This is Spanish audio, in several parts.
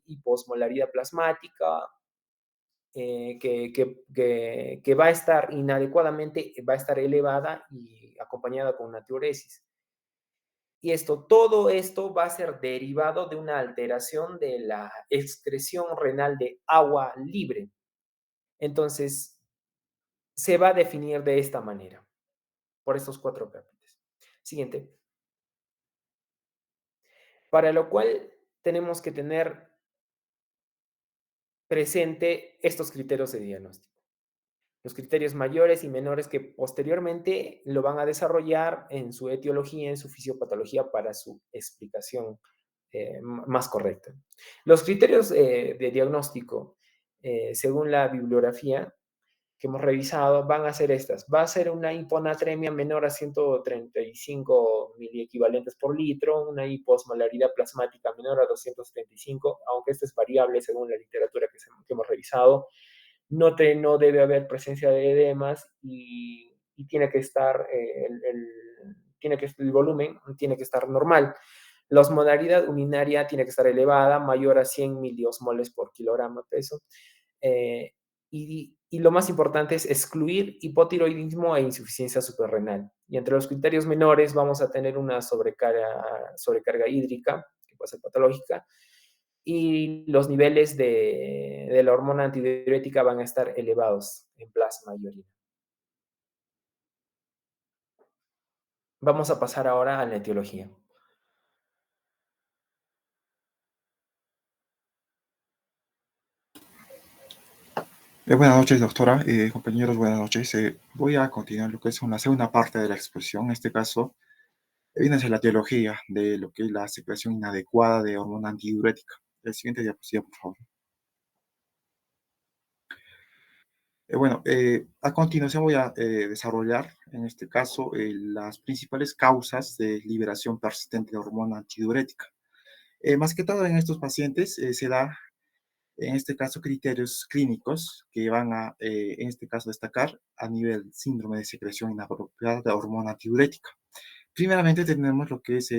hiposmolaridad plasmática, que va a estar inadecuadamente, va a estar elevada y acompañada con una diuresis. Y todo esto va a ser derivado de una alteración de la excreción renal de agua libre. Entonces, se va a definir de esta manera, por estos cuatro capítulos. Siguiente. Para lo cual tenemos que tener presente estos criterios de diagnóstico. Los criterios mayores y menores que posteriormente lo van a desarrollar en su etiología, en su fisiopatología para su explicación más correcta. Los criterios de diagnóstico, según la bibliografía que hemos revisado, van a ser estas. Va a ser una hiponatremia menor a 135 miliequivalentes por litro, una hiposmolaridad plasmática menor a 235, aunque esto es variable según la literatura que hemos revisado. No debe haber presencia de edemas y tiene que estar el volumen tiene que estar normal. La osmolaridad urinaria tiene que estar elevada, mayor a 100 miliosmoles por kilogramo de peso. Y lo más importante es excluir hipotiroidismo e insuficiencia suprarrenal. Y entre los criterios menores vamos a tener una sobrecarga hídrica, que puede ser patológica, y los niveles de la hormona antidiurética van a estar elevados en plasma y orina. Vamos a pasar ahora a la etiología. Buenas noches, doctora. Compañeros, buenas noches. Voy a continuar lo que es una segunda parte de la exposición. En este caso, viene a ser la etiología de lo que es la secreción inadecuada de hormona antidiurética. El siguiente diapositiva, por favor. A continuación voy a desarrollar, en este caso, las principales causas de liberación persistente de hormona antidiurética. Más que todo en estos pacientes se da, en este caso, criterios clínicos que van a, en este caso, destacar a nivel síndrome de secreción inapropiada de hormona antidiurética. Primeramente tenemos lo que es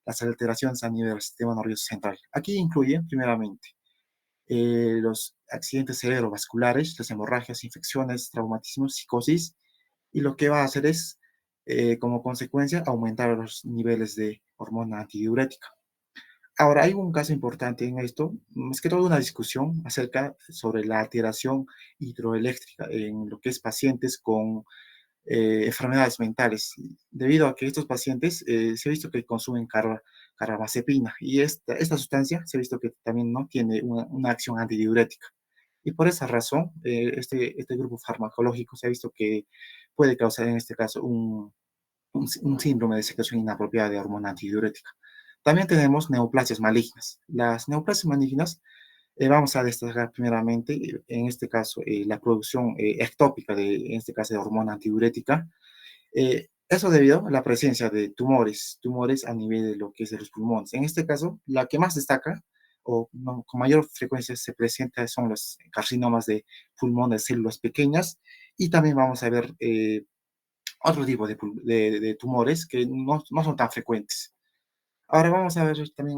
las alteraciones a nivel del sistema nervioso central. Aquí incluye, primeramente, los accidentes cerebrovasculares, las hemorragias, infecciones, traumatismos, psicosis, y lo que va a hacer es, como consecuencia, aumentar los niveles de hormona antidiurética. Ahora, hay un caso importante en esto, es que toda una discusión acerca sobre la alteración hidroeléctrica en lo que es pacientes con enfermedades mentales, debido a que estos pacientes se ha visto que consumen carbamazepina y esta sustancia se ha visto que también no tiene una acción antidiurética. Y por esa razón, este grupo farmacológico se ha visto que puede causar en este caso un síndrome de secreción inapropiada de hormona antidiurética. También tenemos neoplasias malignas. Las neoplasias malignas vamos a destacar primeramente, en este caso, la producción ectópica en este caso, de hormona antidiurética. Eso debido a la presencia de tumores a nivel de lo que es de los pulmones. En este caso, la que más destaca o no, con mayor frecuencia se presenta son los carcinomas de pulmón de células pequeñas, y también vamos a ver otro tipo de tumores que no son tan frecuentes. Ahora vamos a ver también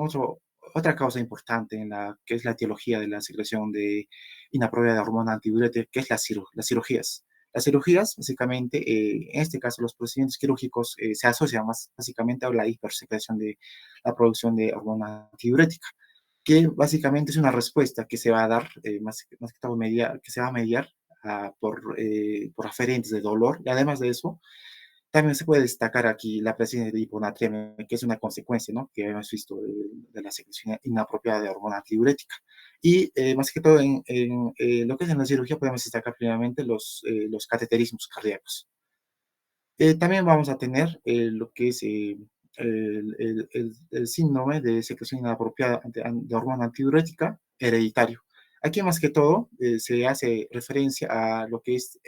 otra causa importante en que es la etiología de la secreción de inapropiada de hormona antidiurética, que es las cirugías. Las cirugías, básicamente, en este caso, los procedimientos quirúrgicos se asocian más básicamente a la hipersecreción de la producción de hormona antidiurética, que básicamente es una respuesta que se va a dar, más que todo, que se va a mediar por aferentes de dolor, y además de eso, también se puede destacar aquí la presencia de hiponatremia, que es una consecuencia, ¿no?, que hemos visto de la secreción inapropiada de hormona antidiurética. Y más que todo, lo que es en la cirugía, podemos destacar primeramente los cateterismos cardíacos. También vamos a tener lo que es el síndrome de secreción inapropiada de hormona antidiurética hereditario. Aquí, más que todo, se hace referencia a lo que es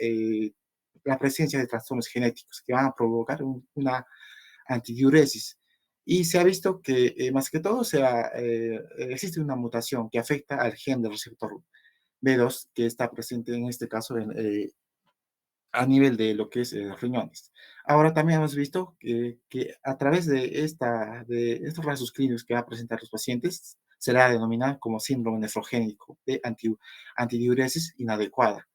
la presencia de trastornos genéticos que van a provocar una antidiuresis. Y se ha visto que, más que todo, existe una mutación que afecta al gen del receptor B2, que está presente en este caso a nivel de lo que es riñones. Ahora también hemos visto que a través de estos rasgos clínicos que van a presentar los pacientes, se la denomina como síndrome nefrogénico de antidiuresis inadecuada,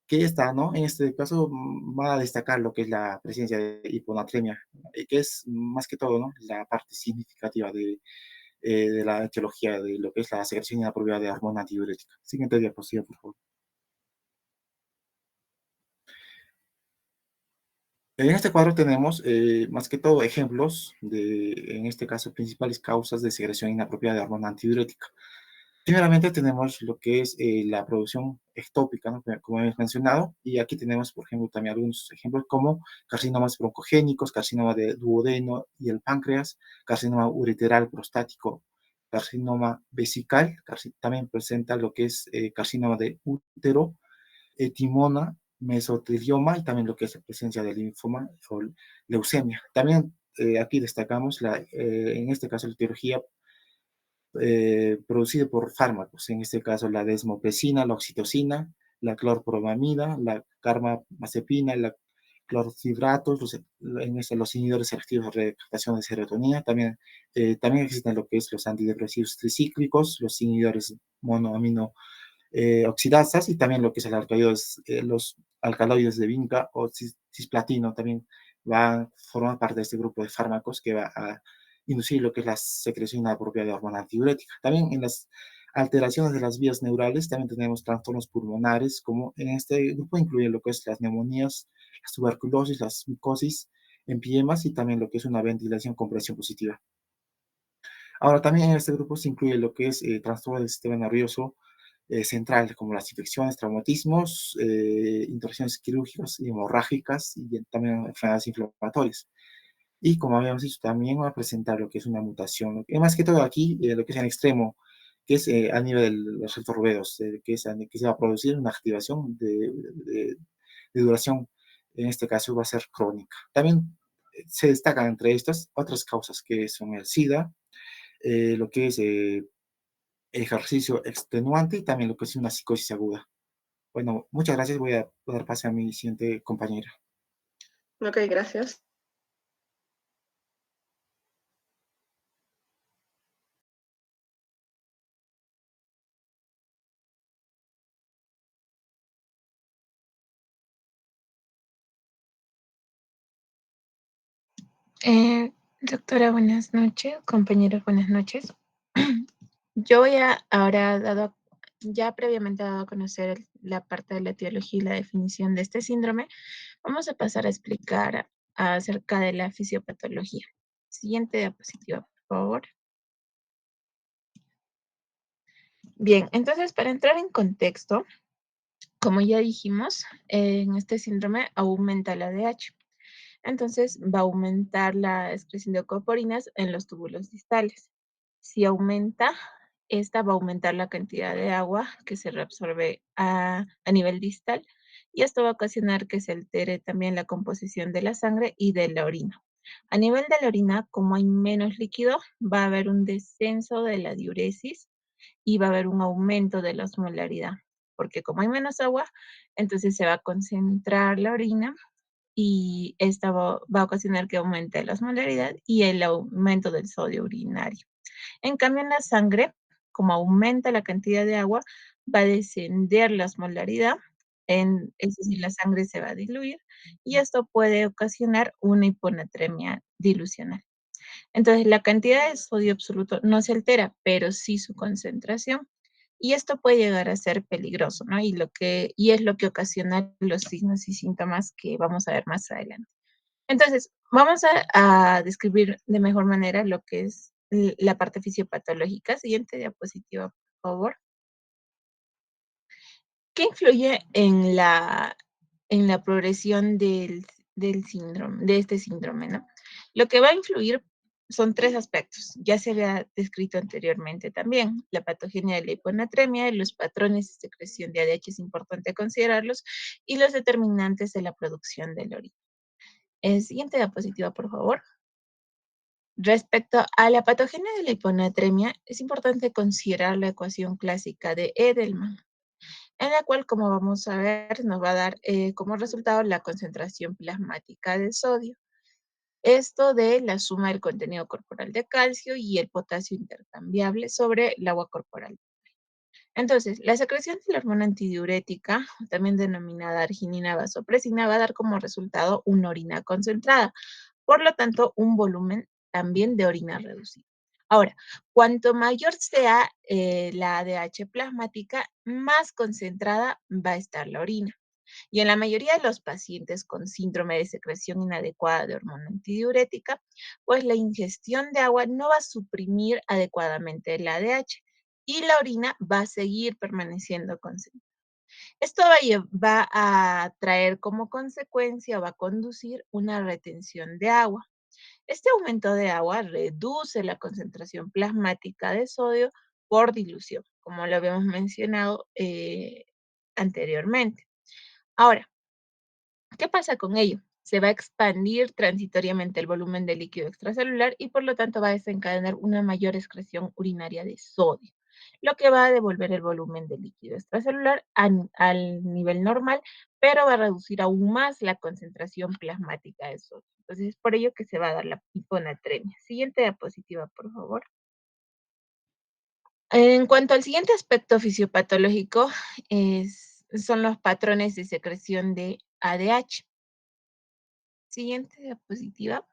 que está, ¿no? En este caso va a destacar lo que es la presencia de hiponatremia, que es más que todo, ¿no? La parte significativa de la etiología de lo que es la secreción inapropiada de hormona antidiurética. Siguiente diapositiva, por favor. En este cuadro tenemos más que todo ejemplos de, en este caso, principales causas de secreción inapropiada de hormona antidiurética. Primeramente tenemos lo que es la producción ectópica, ¿no? Como hemos mencionado, y aquí tenemos, por ejemplo, también algunos ejemplos como carcinomas broncogénicos, carcinoma de duodeno y el páncreas, carcinoma ureteral prostático, carcinoma vesical, también presenta lo que es carcinoma de útero, etimona, mesotelioma y también lo que es la presencia de linfoma o leucemia. También aquí destacamos, en este caso, la etiología producido por fármacos, en este caso la desmopresina, la oxitocina, la clorpromamida, la carbamazepina, la clorfibratos, los inhibidores selectivos de recaptación de serotonina, también existen lo que es los antidepresivos tricíclicos, los inhibidores monoamino oxidasas y también lo que es los alcaloides de vinca o cisplatino también forman parte de este grupo de fármacos que va a inducir lo que es la secreción inapropiada de hormona antidiurética. También en las alteraciones de las vías neurales también tenemos trastornos pulmonares, como en este grupo incluye lo que es las neumonías, las tuberculosis, las micosis, empiemas y también lo que es una ventilación con presión positiva. Ahora, también en este grupo se incluye lo que es trastorno del sistema nervioso central, como las infecciones, traumatismos, intervenciones quirúrgicas y hemorrágicas y también enfermedades inflamatorias. Y como habíamos dicho, también va a presentar lo que es una mutación, y más que todo aquí, lo que es en extremo, que es a nivel de los retrovedos, que se va a producir una activación de duración, en este caso va a ser crónica. También se destacan entre estas otras causas que son el SIDA, lo que es ejercicio extenuante y también lo que es una psicosis aguda. Bueno, muchas gracias. Voy a dar pase a mi siguiente compañera. Ok, gracias. Doctora, buenas noches. Compañeros, buenas noches. Yo voy a ahora ya previamente dado a conocer la parte de la etiología y la definición de este síndrome, vamos a pasar a explicar acerca de la fisiopatología. Siguiente diapositiva, por favor. Bien, entonces para entrar en contexto, como ya dijimos, en este síndrome aumenta la ADH. Entonces va a aumentar la excreción de euporinas en los túbulos distales. Si aumenta, esta va a aumentar la cantidad de agua que se reabsorbe a nivel distal y esto va a ocasionar que se altere también la composición de la sangre y de la orina. A nivel de la orina, como hay menos líquido, va a haber un descenso de la diuresis y va a haber un aumento de la osmolaridad, porque como hay menos agua, entonces se va a concentrar la orina y esta va a ocasionar que aumente la osmolaridad y el aumento del sodio urinario. En cambio, en la sangre, como aumenta la cantidad de agua, va a descender la osmolaridad, es decir, la sangre se va a diluir y esto puede ocasionar una hiponatremia dilucional. Entonces, la cantidad de sodio absoluto no se altera, pero sí su concentración. Y esto puede llegar a ser peligroso, ¿no? Y es lo que ocasiona los signos y síntomas que vamos a ver más adelante. Entonces, vamos a describir de mejor manera lo que es la parte fisiopatológica. Siguiente diapositiva, por favor. ¿Qué influye en la progresión del síndrome, de este síndrome, ¿no? Lo que va a influir son tres aspectos. Ya se había descrito anteriormente también. La patogenia de la hiponatremia, los patrones de secreción de ADH es importante considerarlos, y los determinantes de la producción de la orina. Siguiente diapositiva, por favor. Respecto a la patogenia de la hiponatremia, es importante considerar la ecuación clásica de Edelman, en la cual, como vamos a ver, nos va a dar como resultado la concentración plasmática de sodio. esto de la suma del contenido corporal de calcio y el potasio intercambiable sobre el agua corporal. Entonces, la secreción de la hormona antidiurética, también denominada arginina vasopresina, va a dar como resultado una orina concentrada, por lo tanto, un volumen también de orina reducido. Ahora, cuanto mayor sea la ADH plasmática, más concentrada va a estar la orina. Y en la mayoría de los pacientes con síndrome de secreción inadecuada de hormona antidiurética, pues la ingestión de agua no va a suprimir adecuadamente el ADH y la orina va a seguir permaneciendo concentrada. Esto va a traer como consecuencia o va a conducir una retención de agua. Este aumento de agua reduce la concentración plasmática de sodio por dilución, como lo habíamos mencionado anteriormente. Ahora, ¿qué pasa con ello? Se va a expandir transitoriamente el volumen de líquido extracelular y por lo tanto va a desencadenar una mayor excreción urinaria de sodio, lo que va a devolver el volumen de líquido extracelular al nivel normal, pero va a reducir aún más la concentración plasmática de sodio. Entonces es por ello que se va a dar la hiponatremia. Siguiente diapositiva, por favor. En cuanto al siguiente aspecto fisiopatológico, son los patrones de secreción de ADH. Siguiente diapositiva.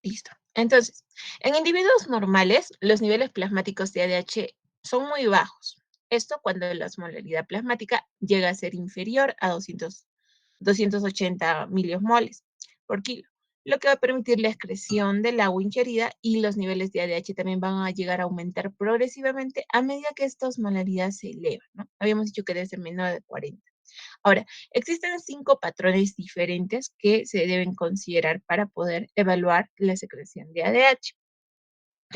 Listo. Entonces, en individuos normales, los niveles plasmáticos de ADH son muy bajos. Esto cuando la osmolaridad plasmática llega a ser inferior a 280 miliosmoles por kilo, lo que va a permitir la excreción del agua ingerida y los niveles de ADH también van a llegar a aumentar progresivamente a medida que esta osmolaridad se eleva, ¿no? Habíamos dicho que debe ser menor de 40. Ahora, existen 5 patrones diferentes que se deben considerar para poder evaluar la secreción de ADH.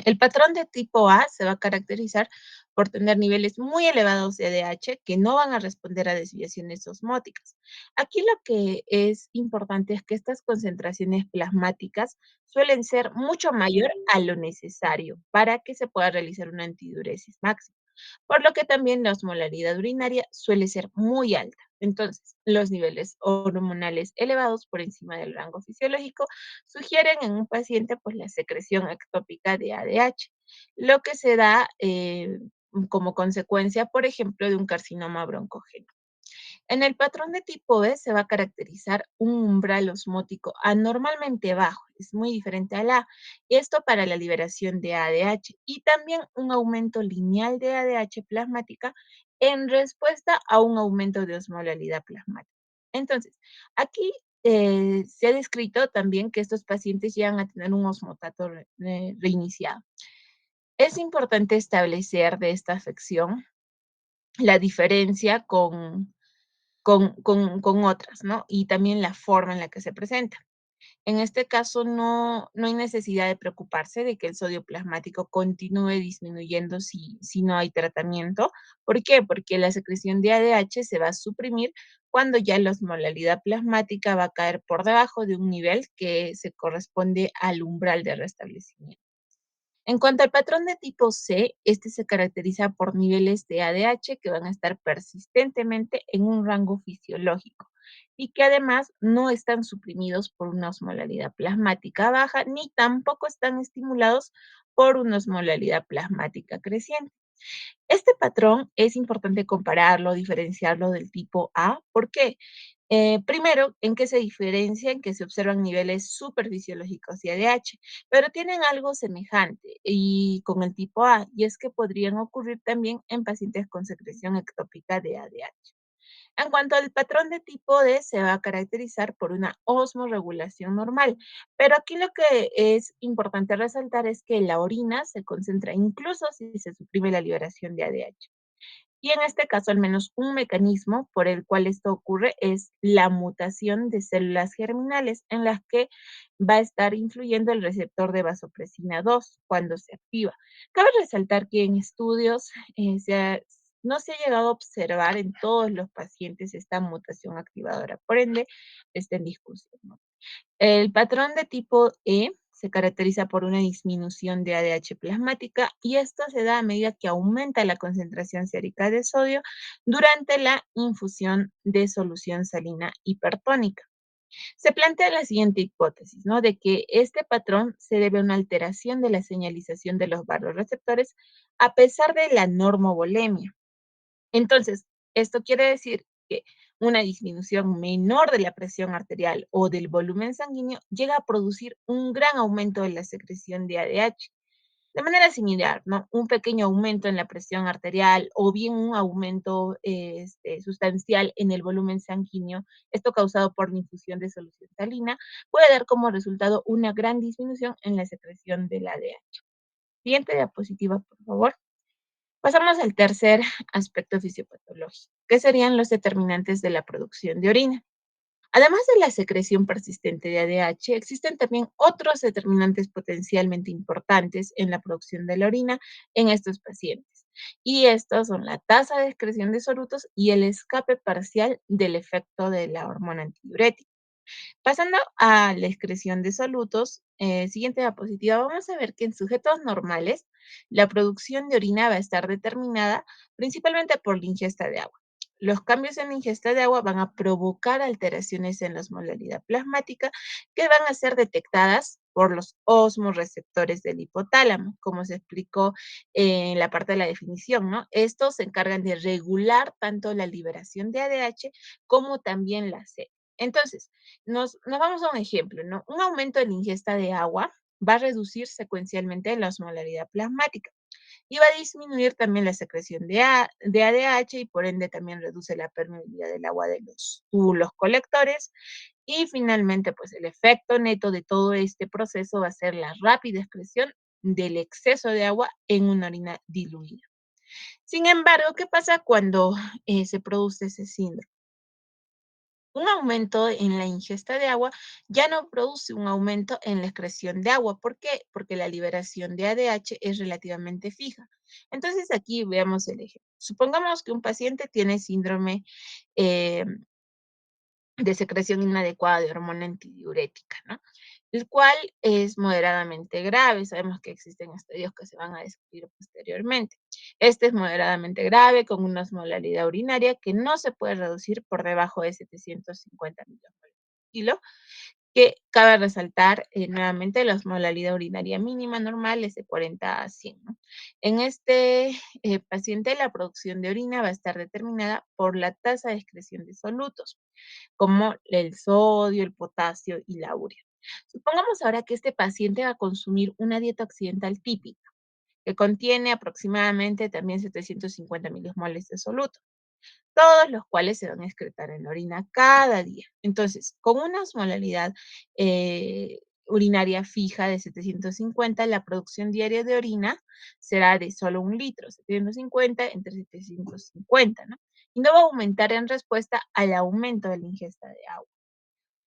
El patrón de tipo A se va a caracterizar por tener niveles muy elevados de ADH que no van a responder a desviaciones osmóticas. Aquí lo que es importante es que estas concentraciones plasmáticas suelen ser mucho mayor a lo necesario para que se pueda realizar una antidiuresis máxima, por lo que también la osmolaridad urinaria suele ser muy alta. Entonces, los niveles hormonales elevados por encima del rango fisiológico sugieren en un paciente pues la secreción ectópica de ADH, lo que se da como consecuencia, por ejemplo, de un carcinoma broncogénico. En el patrón de tipo B se va a caracterizar un umbral osmótico anormalmente bajo, es muy diferente a la A, esto para la liberación de ADH y también un aumento lineal de ADH plasmática en respuesta a un aumento de osmolaridad plasmática. Entonces, aquí se ha descrito también que estos pacientes llegan a tener un osmotato reiniciado. Es importante establecer de esta afección la diferencia con otras, ¿no? Y también la forma en la que se presenta. En este caso, no hay necesidad de preocuparse de que el sodio plasmático continúe disminuyendo si no hay tratamiento. ¿Por qué? Porque la secreción de ADH se va a suprimir cuando ya la osmolaridad plasmática va a caer por debajo de un nivel que se corresponde al umbral de restablecimiento. En cuanto al patrón de tipo C, este se caracteriza por niveles de ADH que van a estar persistentemente en un rango fisiológico y que además no están suprimidos por una osmolaridad plasmática baja ni tampoco están estimulados por una osmolaridad plasmática creciente. Este patrón es importante compararlo, diferenciarlo del tipo A. ¿Por qué? Primero, en que se diferencia, en que se observan niveles superfisiológicos de ADH, pero tienen algo semejante y con el tipo A, y es que podrían ocurrir también en pacientes con secreción ectópica de ADH. En cuanto al patrón de tipo D, se va a caracterizar por una osmorregulación normal, pero aquí lo que es importante resaltar es que la orina se concentra incluso si se suprime la liberación de ADH. Y en este caso, al menos un mecanismo por el cual esto ocurre es la mutación de células germinales en las que va a estar influyendo el receptor de vasopresina 2 cuando se activa. Cabe resaltar que en estudios no se ha llegado a observar en todos los pacientes esta mutación activadora, por ende, está en discusión, ¿no? El patrón de tipo E se caracteriza por una disminución de ADH plasmática y esto se da a medida que aumenta la concentración sérica de sodio durante la infusión de solución salina hipertónica. Se plantea la siguiente hipótesis, ¿no? De que este patrón se debe a una alteración de la señalización de los barroreceptores a pesar de la normovolemia. Entonces, esto quiere decir que una disminución menor de la presión arterial o del volumen sanguíneo llega a producir un gran aumento de la secreción de ADH. De manera similar, ¿no? Un pequeño aumento en la presión arterial o bien un aumento sustancial en el volumen sanguíneo, esto causado por la infusión de solución salina, puede dar como resultado una gran disminución en la secreción del ADH. Siguiente diapositiva, por favor. Pasamos al tercer aspecto fisiopatológico, que serían los determinantes de la producción de orina. Además de la secreción persistente de ADH, existen también otros determinantes potencialmente importantes en la producción de la orina en estos pacientes. Y estos son la tasa de excreción de solutos y el escape parcial del efecto de la hormona antidiurética. Pasando a la excreción de solutos, siguiente diapositiva, vamos a ver que en sujetos normales la producción de orina va a estar determinada principalmente por la ingesta de agua. Los cambios en la ingesta de agua van a provocar alteraciones en la osmolaridad plasmática que van a ser detectadas por los osmoreceptores del hipotálamo, como se explicó en la parte de la definición, ¿no? Estos se encargan de regular tanto la liberación de ADH como también la sed. Entonces, nos vamos a un ejemplo, ¿no? Un aumento en la ingesta de agua va a reducir secuencialmente la osmolaridad plasmática y va a disminuir también la secreción de ADH y por ende también reduce la permeabilidad del agua de los túbulos colectores. Y finalmente, pues el efecto neto de todo este proceso va a ser la rápida excreción del exceso de agua en una orina diluida. Sin embargo, ¿qué pasa cuando se produce ese síndrome? Un aumento en la ingesta de agua ya no produce un aumento en la excreción de agua. ¿Por qué? Porque la liberación de ADH es relativamente fija. Entonces aquí veamos el ejemplo. Supongamos que un paciente tiene síndrome eh, de secreción inadecuada de hormona antidiurética, ¿no? El cual es moderadamente grave. Sabemos que existen estudios que se van a descubrir posteriormente. Este es moderadamente grave con una osmolaridad urinaria que no se puede reducir por debajo de 750 milimoles por kilo, que cabe resaltar nuevamente la osmolaridad urinaria mínima normal es de 40 a 100, ¿no? En este paciente la producción de orina va a estar determinada por la tasa de excreción de solutos como el sodio, el potasio y la urea. Supongamos ahora que este paciente va a consumir una dieta occidental típica, que contiene aproximadamente también 750 milimoles de soluto, todos los cuales se van a excretar en la orina cada día. Entonces, con una osmolaridad urinaria fija de 750, la producción diaria de orina será de solo 1 litro, 750 entre 750, ¿no? Y no va a aumentar en respuesta al aumento de la ingesta de agua.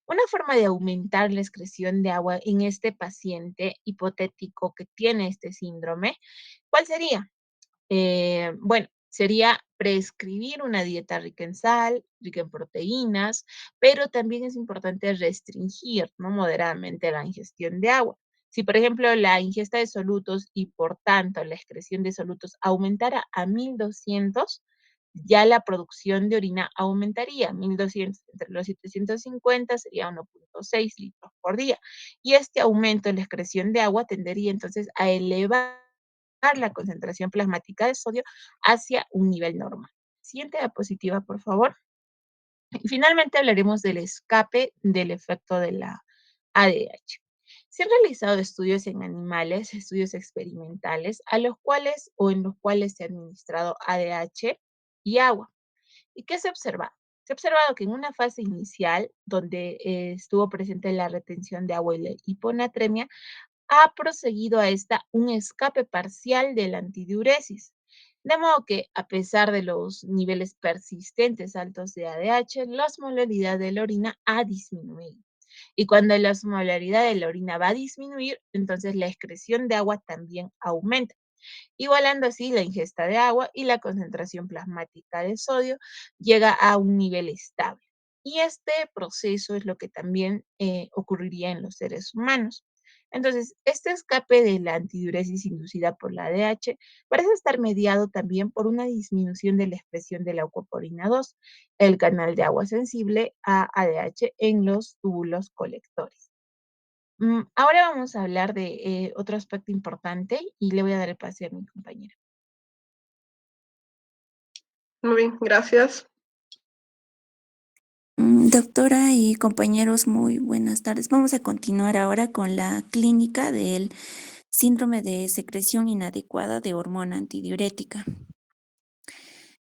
Una forma de aumentar la excreción de agua en este paciente hipotético que tiene este síndrome, ¿cuál sería? Bueno, sería prescribir una dieta rica en sal, rica en proteínas, pero también es importante restringir, ¿no? Moderadamente la ingestión de agua. Si, por ejemplo, la ingesta de solutos y por tanto la excreción de solutos aumentara a 1200, ya la producción de orina aumentaría. 1200 entre los 750 sería 1,6 litros por día. Y este aumento en la excreción de agua tendería entonces a elevar la concentración plasmática de sodio hacia un nivel normal. Siguiente diapositiva, por favor. Y finalmente hablaremos del escape del efecto de la ADH. Se han realizado estudios en animales, estudios experimentales, a los cuales o en los cuales se ha administrado ADH y agua. ¿Y qué se ha observado? Se ha observado que en una fase inicial, donde estuvo presente la retención de agua y la hiponatremia, ha proseguido a esta un escape parcial de la antidiuresis. De modo que, a pesar de los niveles persistentes altos de ADH, la osmolaridad de la orina ha disminuido. Y cuando la osmolaridad de la orina va a disminuir, entonces la excreción de agua también aumenta, igualando así la ingesta de agua y la concentración plasmática de sodio llega a un nivel estable. Y este proceso es lo que también ocurriría en los seres humanos. Entonces, este escape de la antidiuresis inducida por la ADH parece estar mediado también por una disminución de la expresión de la leucoporina 2, el canal de agua sensible a ADH en los túbulos colectores. Ahora vamos a hablar de otro aspecto importante y le voy a dar el pase a mi compañera. Muy bien, gracias. Doctora y compañeros, muy buenas tardes. Vamos a continuar ahora con la clínica del síndrome de secreción inadecuada de hormona antidiurética.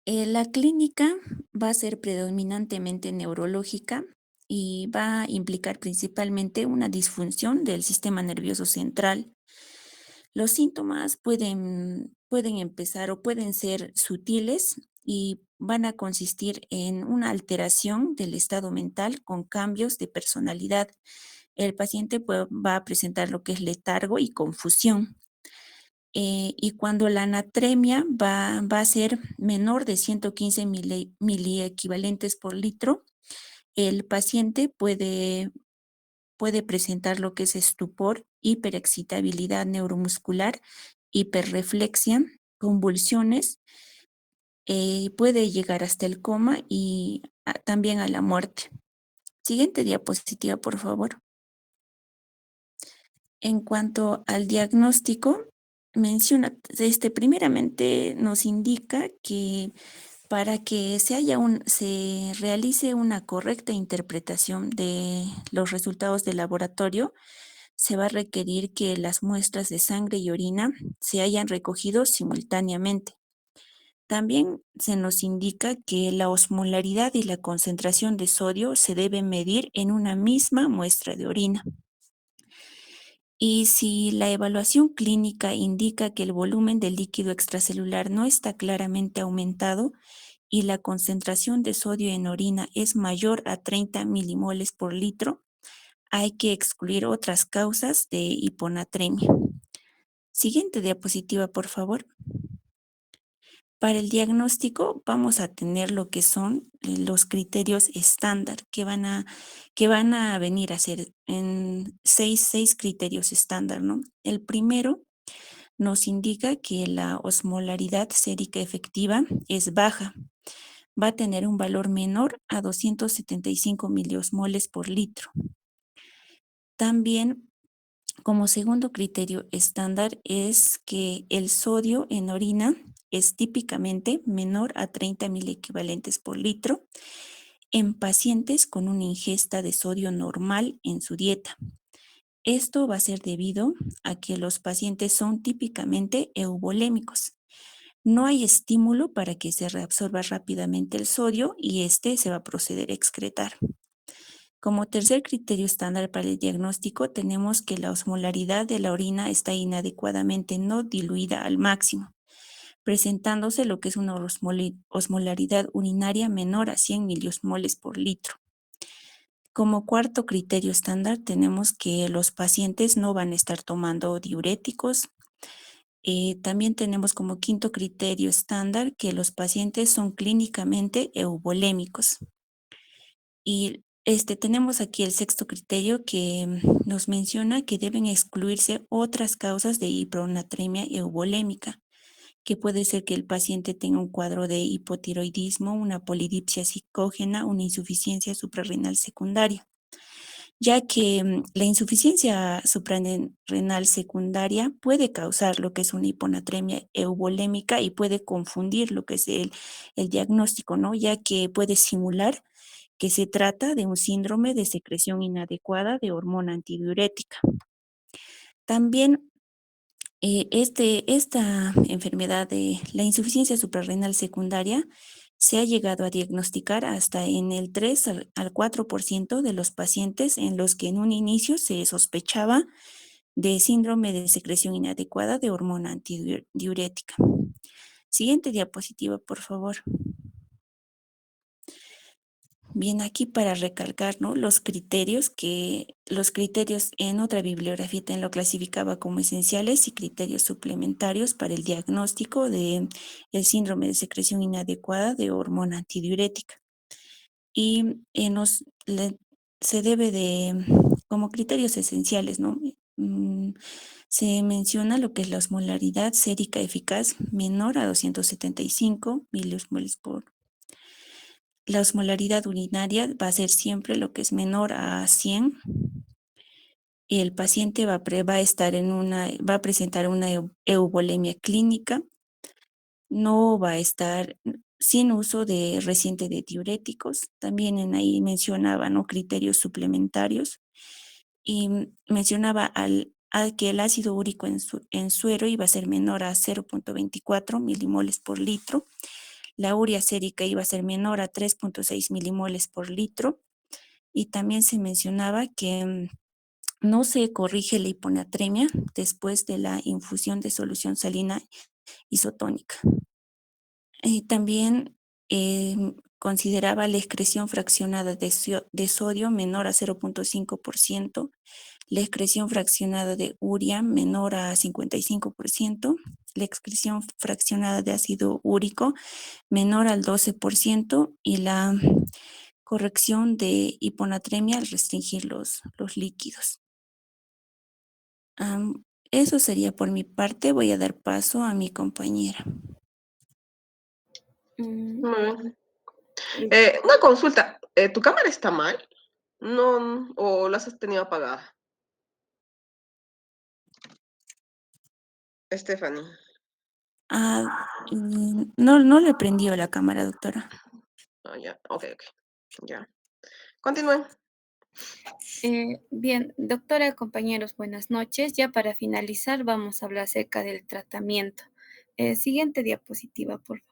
La clínica va a ser predominantemente neurológica y va a implicar principalmente una disfunción del sistema nervioso central. Los síntomas pueden empezar o pueden ser sutiles y van a consistir en una alteración del estado mental con cambios de personalidad. El paciente va a presentar lo que es letargo y confusión. Y cuando la anatremia va a ser menor de 115 miliequivalentes por litro, el paciente puede presentar lo que es estupor, hiperexcitabilidad neuromuscular, hiperreflexia, convulsiones, puede llegar hasta el coma y también a la muerte. Siguiente diapositiva, por favor. En cuanto al diagnóstico, menciona, primeramente nos indica que para que se realice una correcta interpretación de los resultados del laboratorio, se va a requerir que las muestras de sangre y orina se hayan recogido simultáneamente. También se nos indica que la osmolaridad y la concentración de sodio se deben medir en una misma muestra de orina. Y si la evaluación clínica indica que el volumen del líquido extracelular no está claramente aumentado y la concentración de sodio en orina es mayor a 30 milimoles por litro, hay que excluir otras causas de hiponatremia. Siguiente diapositiva, por favor. Para el diagnóstico vamos a tener lo que son los criterios estándar que van a venir a ser en seis criterios estándar, ¿no? El primero nos indica que la osmolaridad sérica efectiva es baja. Va a tener un valor menor a 275 miliosmoles por litro. También, como segundo criterio estándar, es que el sodio en orina es típicamente menor a 30 miliequivalentes por litro en pacientes con una ingesta de sodio normal en su dieta. Esto va a ser debido a que los pacientes son típicamente eubolémicos. No hay estímulo para que se reabsorba rápidamente el sodio y este se va a proceder a excretar. Como tercer criterio estándar para el diagnóstico, tenemos que la osmolaridad de la orina está inadecuadamente no diluida al máximo, presentándose lo que es una osmolaridad urinaria menor a 100 miliosmoles por litro. Como cuarto criterio estándar, tenemos que los pacientes no van a estar tomando diuréticos. También tenemos como quinto criterio estándar que los pacientes son clínicamente eubolémicos. Y tenemos aquí el sexto criterio que nos menciona que deben excluirse otras causas de hiponatremia eubolémica, que puede ser que el paciente tenga un cuadro de hipotiroidismo, una polidipsia psicógena, una insuficiencia suprarrenal secundaria, ya que la insuficiencia suprarrenal secundaria puede causar lo que es una hiponatremia eubolémica y puede confundir lo que es el diagnóstico, ¿no? Ya que puede simular que se trata de un síndrome de secreción inadecuada de hormona antidiurética. También esta enfermedad de la insuficiencia suprarrenal secundaria se ha llegado a diagnosticar hasta en el 3 al 4% de los pacientes en los que en un inicio se sospechaba de síndrome de secreción inadecuada de hormona antidiurética. Siguiente diapositiva, por favor. Bien, aquí para recalcar, ¿no? Los criterios en otra bibliografía también lo clasificaba como esenciales y criterios suplementarios para el diagnóstico de el síndrome de secreción inadecuada de hormona antidiurética. Y se debe de, como criterios esenciales, ¿no? Se menciona lo que es la osmolaridad sérica eficaz menor a 275 miliosmoles por. La osmolaridad urinaria va a ser siempre lo que es menor a 100 y el paciente va a estar va a presentar una eubolemia clínica, no va a estar sin uso de reciente de diuréticos. También ahí mencionaba, ¿no?, criterios suplementarios y mencionaba a que el ácido úrico en suero iba a ser menor a 0.24 milimoles por litro. La urea sérica iba a ser menor a 3.6 milimoles por litro. Y también se mencionaba que no se corrige la hiponatremia después de la infusión de solución salina isotónica. También consideraba la excreción fraccionada de sodio menor a 0.5%, la excreción fraccionada de urea menor a 55%, la excreción fraccionada de ácido úrico menor al 12% y la corrección de hiponatremia al restringir los líquidos. Eso sería por mi parte. Voy a dar paso a mi compañera. Muy bien. Una consulta, ¿tu cámara está mal? No, ¿o la has tenido apagada? Stephanie. No le prendió la cámara, doctora. Ah, ya, ok, ya. Continúen. Bien, doctora, compañeros, buenas noches. Ya para finalizar, vamos a hablar acerca del tratamiento. Siguiente diapositiva, por favor.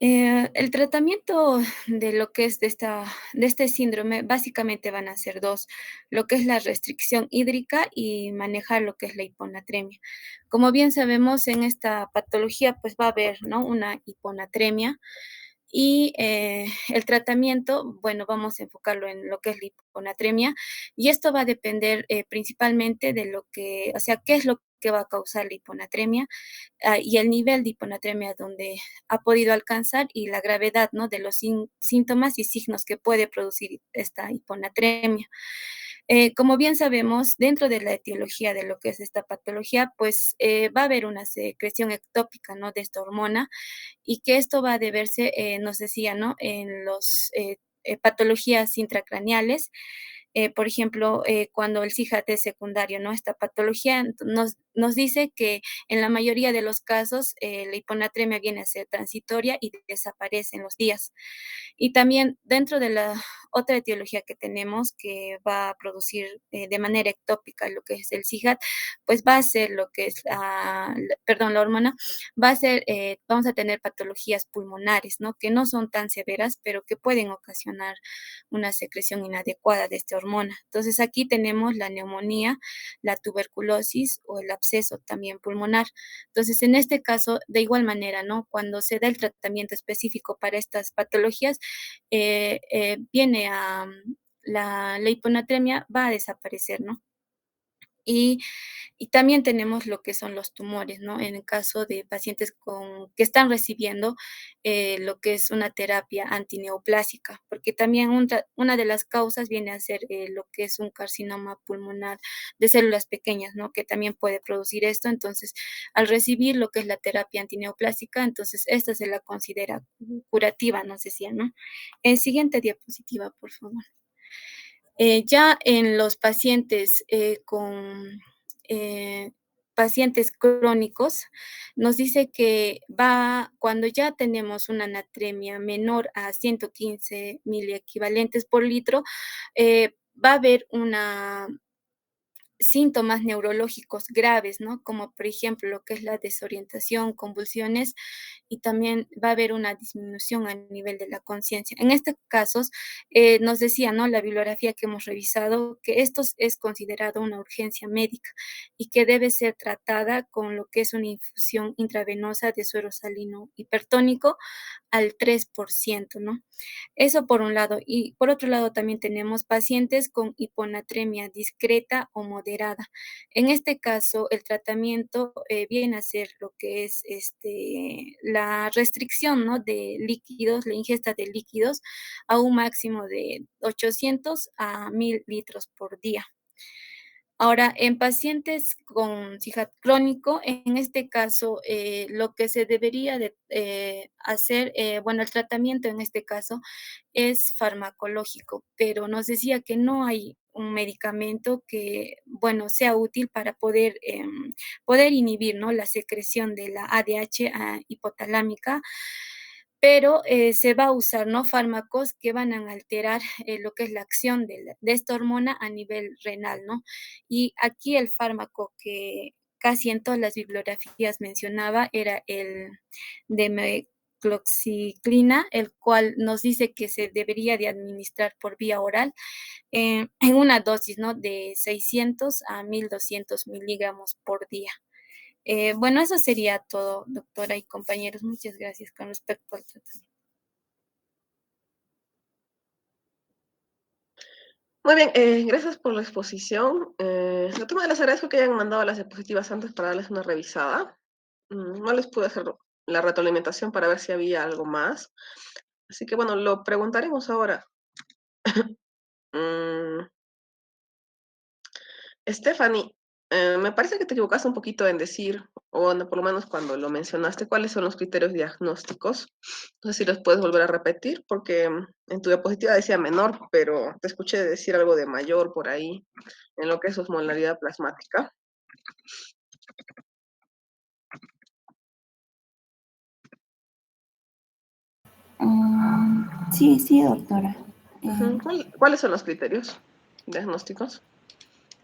El tratamiento de lo que es de este síndrome básicamente van a ser dos, lo que es la restricción hídrica y manejar lo que es la hiponatremia. Como bien sabemos, en esta patología pues va a haber, ¿no?, una hiponatremia y el tratamiento, bueno, vamos a enfocarlo en lo que es la hiponatremia y esto va a depender principalmente de lo que, o sea, qué es lo que va a causar la hiponatremia y el nivel de hiponatremia donde ha podido alcanzar y la gravedad, ¿no?, de los síntomas y signos que puede producir esta hiponatremia. Como bien sabemos, dentro de la etiología de lo que es esta patología, pues va a haber una secreción ectópica, ¿no?, de esta hormona y que esto va a deberse, nos decía, ¿no?, en las patologías intracraneales. Por ejemplo, cuando el CIJAT es secundario, ¿no?, esta patología nos dice que en la mayoría de los casos la hiponatremia viene a ser transitoria y desaparece en los días. Y también dentro de la otra etiología que tenemos que va a producir de manera ectópica lo que es el CIJAT, pues va a ser lo que es la hormona, va a ser, vamos a tener patologías pulmonares, ¿no?, que no son tan severas, pero que pueden ocasionar una secreción inadecuada de esta hormona. Entonces aquí tenemos la neumonía, la tuberculosis o el absceso también pulmonar. Entonces en este caso, de igual manera, ¿no?, cuando se da el tratamiento específico para estas patologías, viene a la hiponatremia va a desaparecer, ¿no? Y también tenemos lo que son los tumores, ¿no? En el caso de pacientes que están recibiendo lo que es una terapia antineoplásica, porque también una de las causas viene a ser lo que es un carcinoma pulmonar de células pequeñas, ¿no?, que también puede producir esto. Entonces, al recibir lo que es la terapia antineoplásica, entonces esta se la considera curativa, nos decía, ¿no? Siguiente diapositiva, por favor. Ya en los pacientes con pacientes crónicos, nos dice que cuando ya tenemos una natremia menor a 115 miliequivalentes por litro, va a haber síntomas neurológicos graves, ¿no?, como por ejemplo lo que es la desorientación, convulsiones, y también va a haber una disminución a nivel de la conciencia. En estos casos, nos decía, ¿no?, la bibliografía que hemos revisado, que esto es considerado una urgencia médica y que debe ser tratada con lo que es una infusión intravenosa de suero salino hipertónico al 3%, ¿no? Eso por un lado. Y por otro lado también tenemos pacientes con hiponatremia discreta o moderada. En este caso, el tratamiento viene a ser lo que es la restricción, ¿no?, de líquidos, la ingesta de líquidos a un máximo de 800 a 1000 litros por día. Ahora, en pacientes con SIHAT crónico, en este caso, lo que se debería de hacer, bueno, el tratamiento en este caso es farmacológico, pero nos decía que no hay un medicamento que, bueno, sea útil para poder, poder inhibir, ¿no?, la secreción de la ADH hipotalámica, pero se va a usar, ¿no?, fármacos que van a alterar lo que es la acción de esta hormona a nivel renal, ¿no? Y aquí el fármaco que casi en todas las bibliografías mencionaba era el demecloxiclina, el cual nos dice que se debería de administrar por vía oral en una dosis, ¿no?, de 600 a 1200 miligramos por día. Bueno, eso sería todo, doctora y compañeros. Muchas gracias con respecto al tratamiento. Muy bien, gracias por la exposición. De todas maneras, les agradezco que hayan mandado las diapositivas antes para darles una revisada. No les pude hacer la retroalimentación para ver si había algo más. Así que bueno, lo preguntaremos ahora. Mm, Stephanie, me parece que te equivocaste un poquito en decir, o por lo menos cuando lo mencionaste, cuáles son los criterios diagnósticos. No sé si los puedes volver a repetir, porque en tu diapositiva decía menor, pero te escuché decir algo de mayor por ahí, en lo que es osmolaridad plasmática. Sí, sí, doctora. Ujú. ¿Cuáles son los criterios diagnósticos?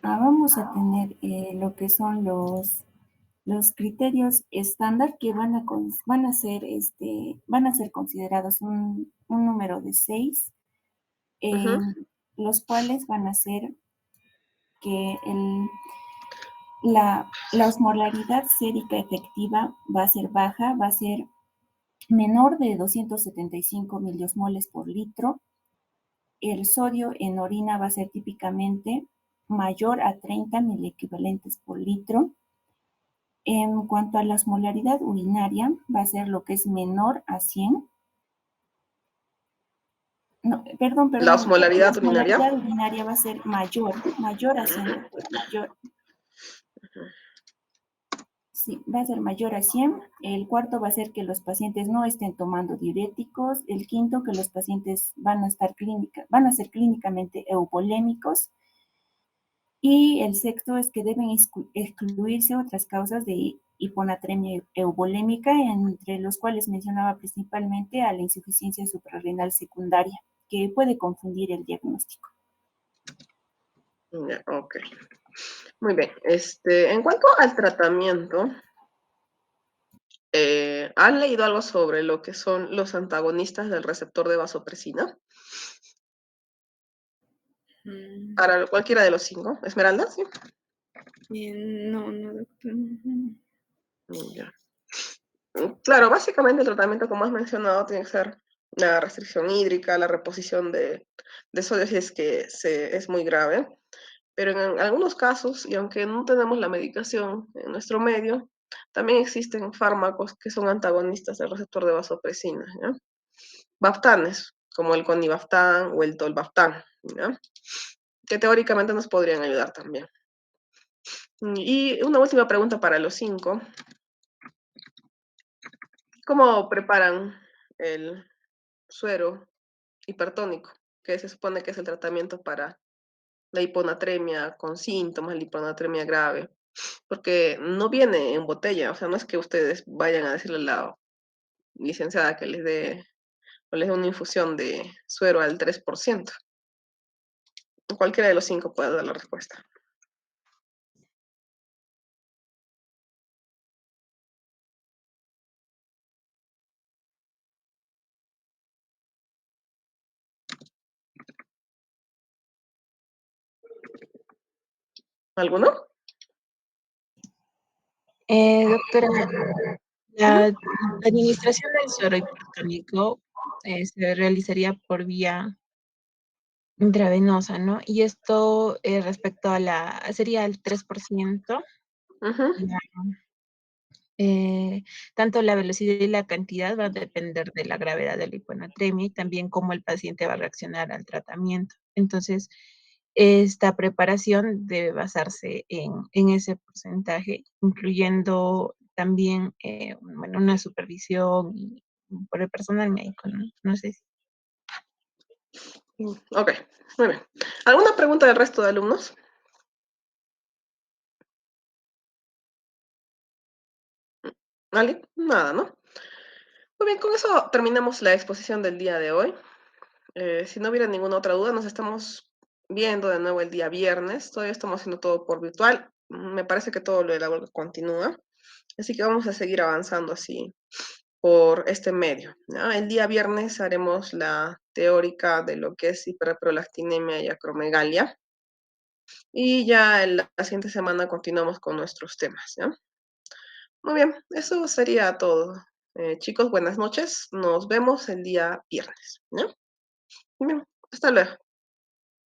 Vamos a tener lo que son los criterios estándar que van a ser considerados un número de 6, Ujú. los cuales van a ser que la osmolaridad sérica efectiva va a ser baja, va a ser menor de 275 miliosmoles por litro. El sodio en orina va a ser típicamente mayor a 30 miliequivalentes por litro. En cuanto a la osmolaridad urinaria, va a ser lo que es menor a 100. No, perdón, La doctora. La osmolaridad urinaria. osmolaridad urinaria va a ser mayor a 100, doctora, mayor. Sí, va a ser mayor a 100. El cuarto va a ser que los pacientes no estén tomando diuréticos. El quinto, que los pacientes van a ser clínicamente eubolémicos. Y el sexto es que deben excluirse otras causas de hiponatremia eubolémica, entre los cuales mencionaba principalmente a la insuficiencia suprarrenal secundaria, que puede confundir el diagnóstico. Ya, ok. Muy bien. En cuanto al tratamiento, ¿han leído algo sobre lo que son los antagonistas del receptor de vasopresina? Mm, Para cualquiera de los 5. ¿Esmeralda? Sí. no, no, doctora. Ya. Claro, básicamente el tratamiento, como has mencionado, tiene que ser la restricción hídrica, la reposición de sodio si es que es muy grave. Pero en algunos casos, y aunque no tenemos la medicación en nuestro medio, también existen fármacos que son antagonistas del receptor de vasopresina, ¿ya? Baftanes, como el conibaftán o el tolbaftán, ¿ya?, que teóricamente nos podrían ayudar también. Y una última pregunta para los 5. ¿Cómo preparan el suero hipertónico, que se supone que es el tratamiento para la hiponatremia con síntomas, la hiponatremia grave? Porque no viene en botella, o sea, no es que ustedes vayan a decirle a la licenciada que les dé o les dé una infusión de suero al 3%. Cualquiera de los 5 puede dar la respuesta. ¿Alguno? Doctora, la administración del suero hipertónico se realizaría por vía intravenosa, ¿no? Y esto respecto a sería el 3%. Ujú. La, tanto la velocidad y la cantidad va a depender de la gravedad de la hiponatremia y también cómo el paciente va a reaccionar al tratamiento. Entonces, esta preparación debe basarse en ese porcentaje, incluyendo también bueno, una supervisión y por el personal médico, ¿no? No sé si. Ok, muy bien. ¿Alguna pregunta del resto de alumnos? ¿Alguien? Nada, ¿no? Muy bien, con eso terminamos la exposición del día de hoy. Si no hubiera ninguna otra duda, nos estamos viendo de nuevo el día viernes. Todavía estamos haciendo todo por virtual. Me parece que todo lo de la huelga continúa. Así que vamos a seguir avanzando así por este medio, ¿no? El día viernes haremos la teórica de lo que es hiperprolactinemia y acromegalia. Y ya la siguiente semana continuamos con nuestros temas, ¿ya? Muy bien, eso sería todo. Chicos, buenas noches. Nos vemos el día viernes, ¿ya? Muy bien, hasta luego.